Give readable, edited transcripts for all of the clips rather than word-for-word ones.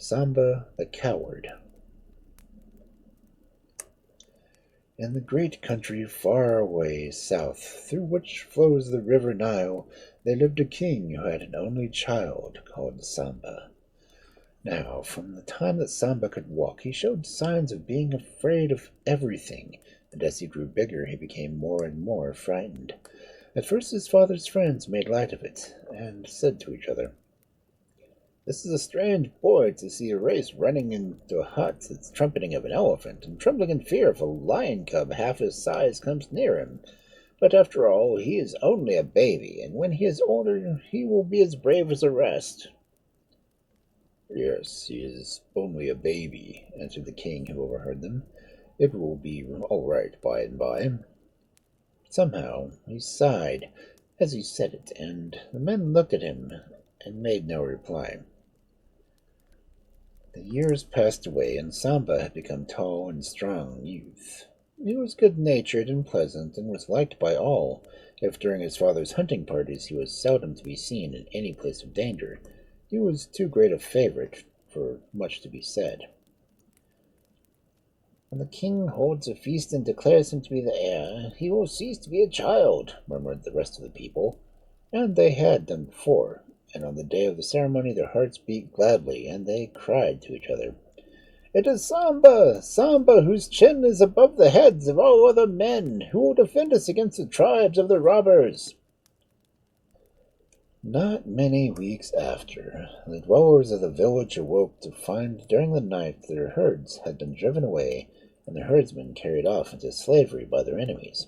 Samba the Coward. In the great country far away south, through which flows the river Nile, there lived a king who had an only child called Samba. Now, from the time that Samba could walk, he showed signs of being afraid of everything, and as he grew bigger, he became more and more frightened. At first, his father's friends made light of it, and said to each other, "This is a strange boy to see a race running into a hut that's trumpeting of an elephant, and trembling in fear if a lion cub half his size comes near him. But after all, he is only a baby, and when he is older, he will be as brave as the rest." "Yes, he is only a baby," answered the king, who overheard them. "It will be all right by and by." Somehow he sighed as he said it, and the men looked at him and made no reply. The years passed away, and Samba had become tall and strong youth. He was good-natured and pleasant, and was liked by all. If during his father's hunting parties he was seldom to be seen in any place of danger, he was too great a favorite for much to be said. "When the king holds a feast and declares him to be the heir, he will cease to be a child," murmured the rest of the people. And they had done before, and on the day of the ceremony their hearts beat gladly, and they cried to each other, "It is Samba, Samba, whose chin is above the heads of all other men, who will defend us against the tribes of the robbers." Not many weeks after, the dwellers of the village awoke to find during the night their herds had been driven away and their herdsmen carried off into slavery by their enemies.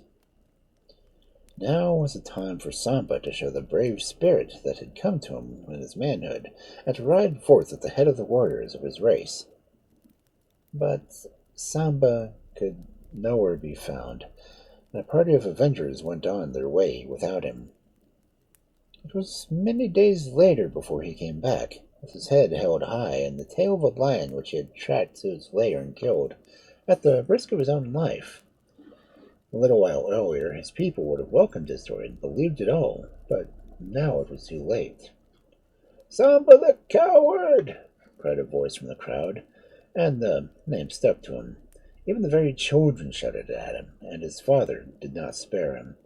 Now was the time for Samba to show the brave spirit that had come to him in his manhood, and to ride forth at the head of the warriors of his race. But Samba could nowhere be found, and a party of avengers went on their way without him. It was many days later before he came back, with his head held high and the tail of a lion which he had tracked to his lair and killed, at the risk of his own life. A little while earlier his people would have welcomed his story and believed it all, but now it was too late. "Samba the Coward!" cried a voice from the crowd, and the name stuck to him. Even the very children shouted at him, and his father did not spare him.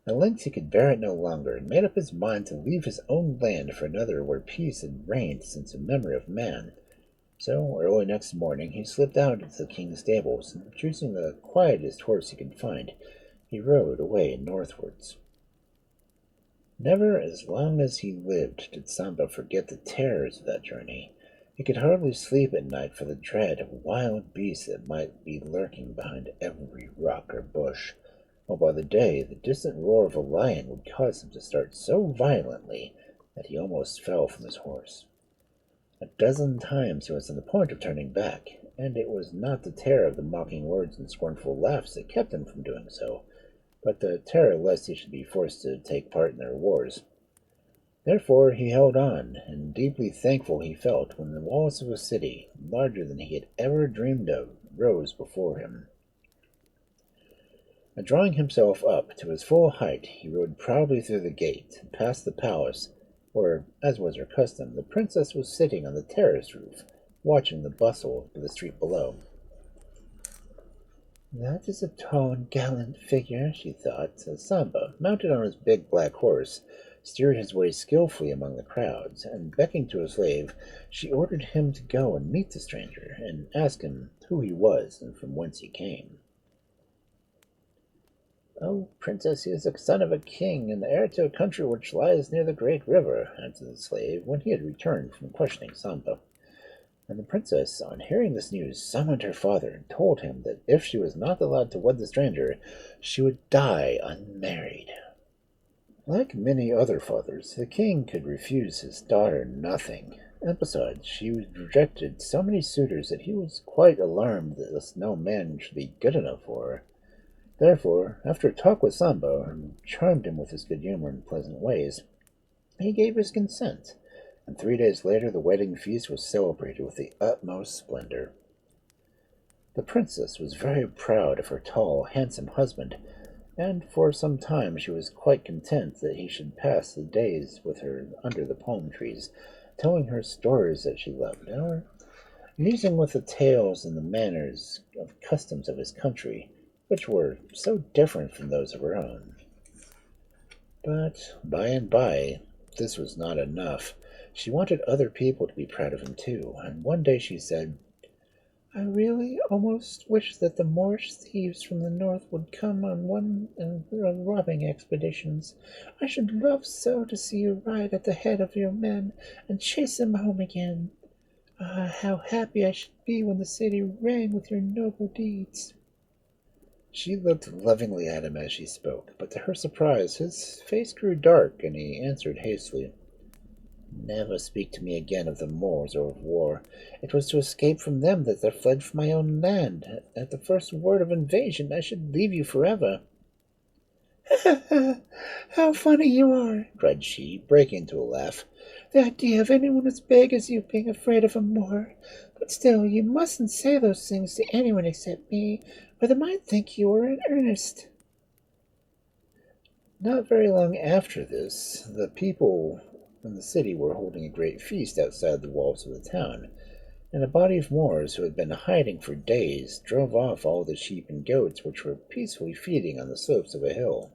At length he could bear it no longer, and made up his mind to leave his own land for another where peace had reigned since the memory of man. So early next morning he slipped out into the king's stables, and choosing the quietest horse he could find, he rode away northwards. Never as long as he lived did Samba forget the terrors of that journey. He could hardly sleep at night for the dread of wild beasts that might be lurking behind every rock or bush, while by the day the distant roar of a lion would cause him to start so violently that he almost fell from his horse. A dozen times he was on the point of turning back, and it was not the terror of the mocking words and scornful laughs that kept him from doing so, but the terror lest he should be forced to take part in their wars. Therefore he held on, and deeply thankful he felt when the walls of a city, larger than he had ever dreamed of, rose before him. And drawing himself up to his full height, he rode proudly through the gate, and past the palace, where, as was her custom, the princess was sitting on the terrace roof, watching the bustle of the street below. "That is a tall and gallant figure," she thought, as Samba, mounted on his big black horse, steered his way skillfully among the crowds, and beckoning to a slave, she ordered him to go and meet the stranger, and ask him who he was and from whence he came. "Oh, princess, he is the son of a king, and the heir to a country which lies near the great river," answered the slave, when he had returned from questioning Samba. And the princess, on hearing this news, summoned her father, and told him that if she was not allowed to wed the stranger, she would die unmarried. Like many other fathers, the king could refuse his daughter nothing, and besides, she rejected so many suitors that he was quite alarmed that no man should be good enough for her. Therefore, after a talk with Samba, who charmed him with his good humor and pleasant ways, he gave his consent, and 3 days later the wedding feast was celebrated with the utmost splendor. The princess was very proud of her tall, handsome husband, and for some time she was quite content that he should pass the days with her under the palm trees, telling her stories that she loved, or musing with the tales and the manners of customs of his country, which were so different from those of her own. But by and by, this was not enough. She wanted other people to be proud of him too, and one day she said, I really almost wish that the Moorish thieves from the north would come on one of the robbing expeditions. I should love so to see you ride at the head of your men and chase them home again. Ah, how happy I should be when the city rang with your noble deeds. She looked lovingly at him as she spoke, but to her surprise his face grew dark, and he answered hastily, Never speak to me again of the Moors or of war. It was to escape from them that I fled from my own land. At the first word of invasion I should leave you forever. How funny you are, cried she, breaking into a laugh. The idea of anyone as big as you being afraid of a Moor. But still, you mustn't say those things to anyone except me, or they might think you were in earnest. Not very long after this, the people in the city were holding a great feast outside the walls of the town, and a body of Moors who had been hiding for days drove off all the sheep and goats which were peacefully feeding on the slopes of a hill.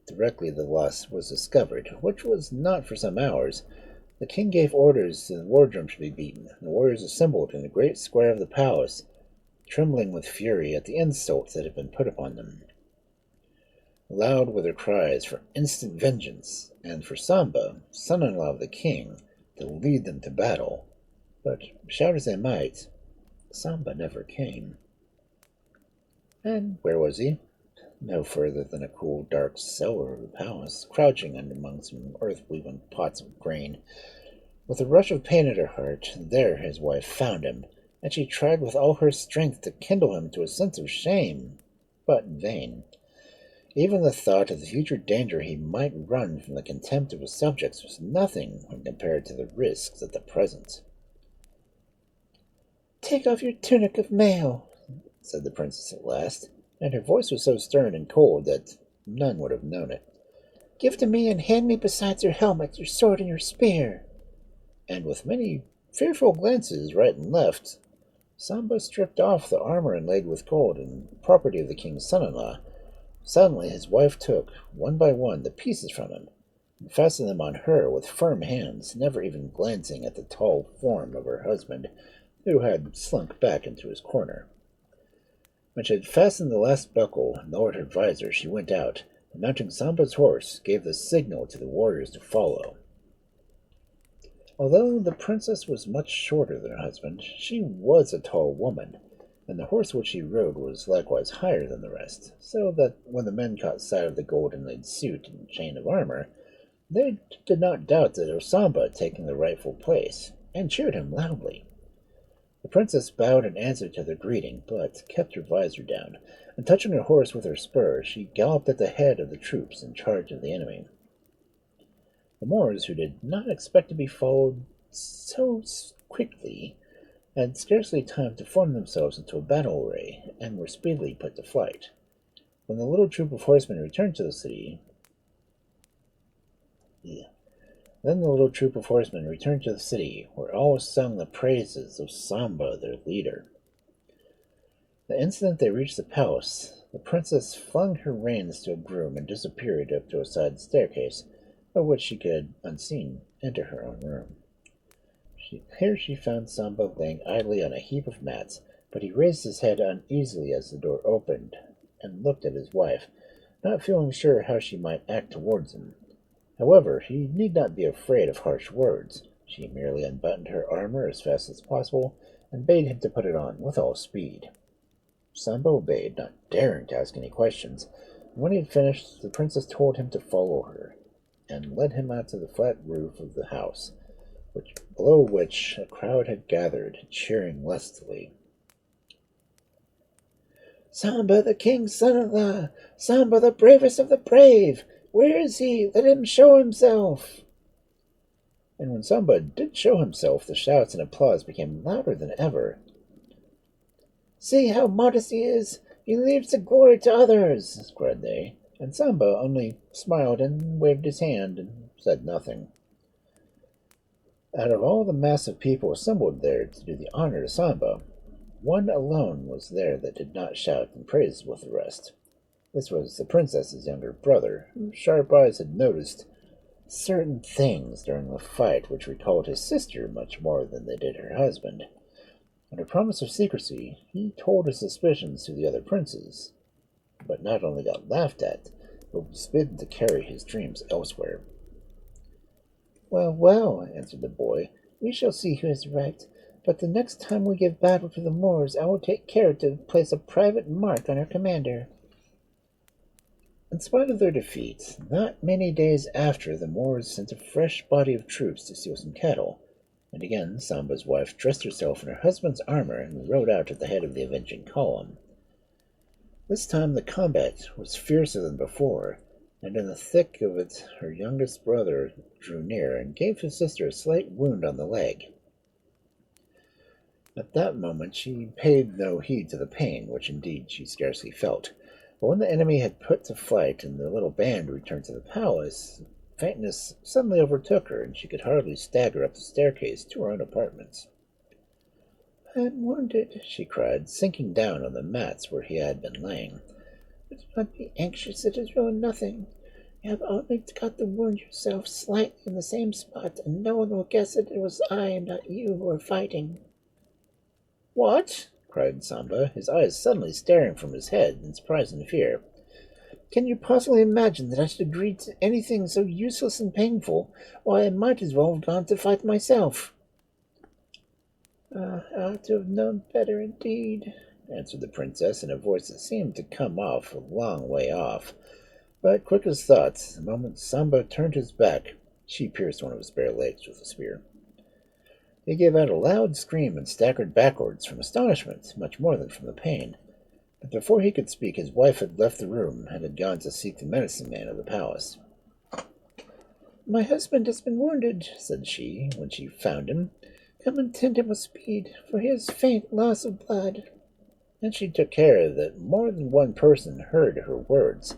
Directly the loss was discovered, which was not for some hours, the king gave orders that the war drum should be beaten, and the warriors assembled in the great square of the palace, trembling with fury at the insult that had been put upon them. Loud were their cries for instant vengeance, and for Samba, son-in-law of the king, to lead them to battle. But, shout as they might, Samba never came. And where was he? No further than a cool, dark cellar of the palace, crouching among some earth-weaving pots of grain. With a rush of pain at her heart, there his wife found him, and she tried with all her strength to kindle him to a sense of shame, but in vain. Even the thought of the future danger he might run from the contempt of his subjects was nothing when compared to the risks at the present. Take off your tunic of mail, said the princess at last, and her voice was so stern and cold that none would have known it. Give to me and hand me besides your helmet, your sword, and your spear. And with many fearful glances right and left, Samba stripped off the armor inlaid with gold and property of the king's son-in-law. Suddenly his wife took, one by one, the pieces from him, and fastened them on her with firm hands, never even glancing at the tall form of her husband, who had slunk back into his corner. When she had fastened the last buckle and lowered her visor, she went out, and mounting Samba's horse, gave the signal to the warriors to follow. Although the princess was much shorter than her husband, she was a tall woman, and the horse which she rode was likewise higher than the rest, so that when the men caught sight of the gold-inlaid suit and chain of armor, they did not doubt that it was Samba taking the rightful place, and cheered him loudly. The princess bowed in answer to their greeting, but kept her visor down, and touching her horse with her spur, she galloped at the head of the troops in charge of the enemy. The Moors, who did not expect to be followed so quickly, had scarcely time to form themselves into a battle array, and were speedily put to flight. When the little troop of horsemen returned to the city, where all sung the praises of Samba, their leader. The instant they reached the palace, the princess flung her reins to a groom and disappeared up to a side staircase, by which she could, unseen, enter her own room. Here she found Samba laying idly on a heap of mats, but he raised his head uneasily as the door opened, and looked at his wife, not feeling sure how she might act towards him. However, he need not be afraid of harsh words. She merely unbuttoned her armor as fast as possible, and bade him to put it on with all speed. Samba obeyed, not daring to ask any questions, and when he had finished, the princess told him to follow her, and led him out to the flat roof of the house, below which a crowd had gathered, cheering lustily. Samba, the king's son-in-law! Samba, the bravest of the brave! Where is he? Let him show himself! And when Samba did show himself, the shouts and applause became louder than ever. See how modest he is! He leaves the glory to others! Cried they, and Samba only smiled and waved his hand and said nothing. Out of all the mass of people assembled there to do the honor to Samba, one alone was there that did not shout in praise with the rest. This was the princess's younger brother, whose sharp eyes had noticed certain things during the fight which recalled his sister much more than they did her husband. Under promise of secrecy, he told his suspicions to the other princes, but not only got laughed at, but was bidden to carry his dreams elsewhere. "Well, well," answered the boy, "we shall see who is right. But the next time we give battle to the Moors, I will take care to place a private mark on our commander." In spite of their defeat, not many days after, the Moors sent a fresh body of troops to steal some cattle, and again Samba's wife dressed herself in her husband's armor and rode out at the head of the avenging column. This time the combat was fiercer than before, and in the thick of it her youngest brother drew near and gave his sister a slight wound on the leg. At that moment she paid no heed to the pain, which indeed she scarcely felt. But when the enemy had put to flight and the little band returned to the palace, faintness suddenly overtook her, and she could hardly stagger up the staircase to her own apartments. "I am wounded," she cried, sinking down on the mats where he had been lying. "But do not be anxious, it has ruined nothing. You have only got the wound yourself slightly in the same spot, and no one will guess that it was I and not you who are fighting." "What?" cried Samba, his eyes suddenly staring from his head in surprise and fear. "Can you possibly imagine that I should agree to anything so useless and painful? Why, I might as well have gone to fight myself." "I ought to have known better indeed," answered the princess in a voice that seemed to come off a long way off. But quick as thought, the moment Samba turned his back, she pierced one of his bare legs with a spear. He gave out a loud scream and staggered backwards from astonishment, much more than from the pain. But before he could speak, his wife had left the room and had gone to seek the medicine man of the palace. "My husband has been wounded," said she, when she found him. "Come and tend him with speed, for he has faint loss of blood." And she took care that more than one person heard her words,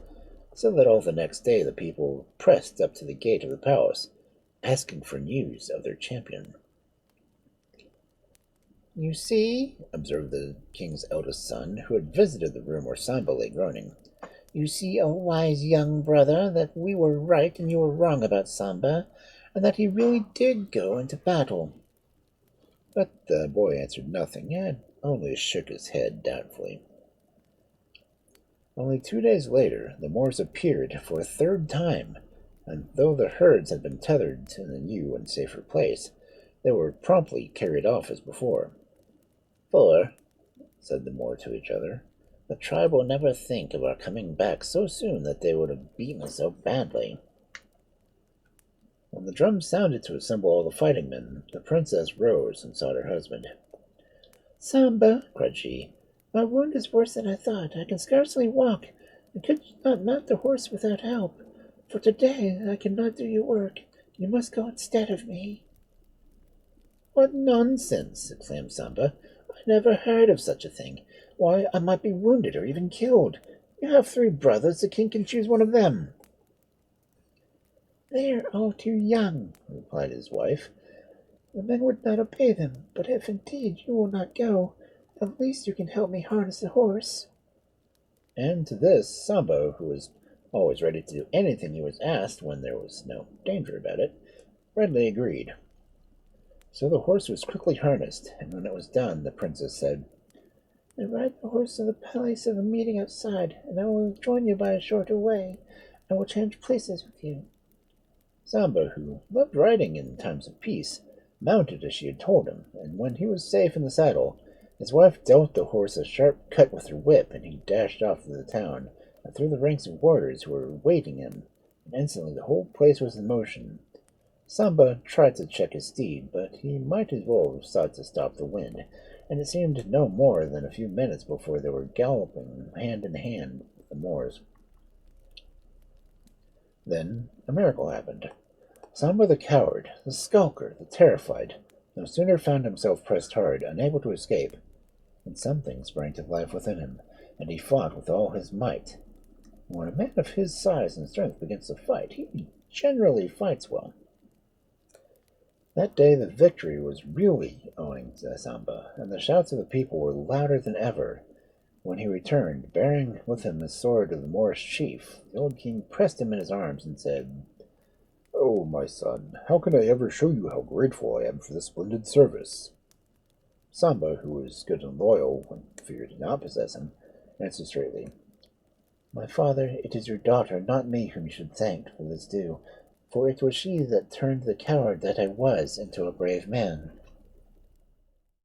so that all the next day the people pressed up to the gate of the palace, asking for news of their champion. "You see," observed the king's eldest son, who had visited the room where Samba lay groaning, "you see, O wise young brother, that we were right and you were wrong about Samba, and that he really did go into battle." But the boy answered nothing, and only shook his head doubtfully. Only 2 days later, the Moors appeared for a third time, and though the herds had been tethered in a new and safer place, they were promptly carried off as before. "For," said the Moor to each other, "the tribe will never think of our coming back so soon that they would have beaten us so badly." When the drums sounded to assemble all the fighting men, the princess rose and sought her husband. "Samba," cried she, "my wound is worse than I thought. I can scarcely walk, and could not mount the horse without help. For today I cannot do your work. You must go instead of me." "What nonsense!" exclaimed Samba. "I never heard of such a thing. Why, I might be wounded or even killed. You have 3 brothers. The king can choose one of them." "They are all too young," replied his wife. "The men would not obey them. But if indeed you will not go, at least you can help me harness the horse." And to this Samba, who was always ready to do anything he was asked when there was no danger about it, readily agreed. So the horse was quickly harnessed, and when it was done, the princess said, "I ride the horse to the place of the meeting outside, and I will join you by a shorter way. I will change places with you." Samba, who loved riding in times of peace, mounted as she had told him, and when he was safe in the saddle, his wife dealt the horse a sharp cut with her whip, and he dashed off to the town, and through the ranks of warriors who were awaiting him, and instantly the whole place was in motion. Samba tried to check his steed, but he might as well have sought to stop the wind, and it seemed no more than a few minutes before they were galloping hand in hand with the Moors. Then a miracle happened. Samba the coward, the skulker, the terrified, no sooner found himself pressed hard, unable to escape, than something sprang to life within him, and he fought with all his might. When a man of his size and strength begins to fight, he generally fights well. That day the victory was really owing to Samba, and the shouts of the people were louder than ever. When he returned, bearing with him the sword of the Moorish chief, the old king pressed him in his arms and said, "Oh, my son, how can I ever show you how grateful I am for this splendid service?" Samba, who was good and loyal when fear did not possess him, answered straightly, "My father, it is your daughter, not me, whom you should thank for this due, for it was she that turned the coward that I was into a brave man.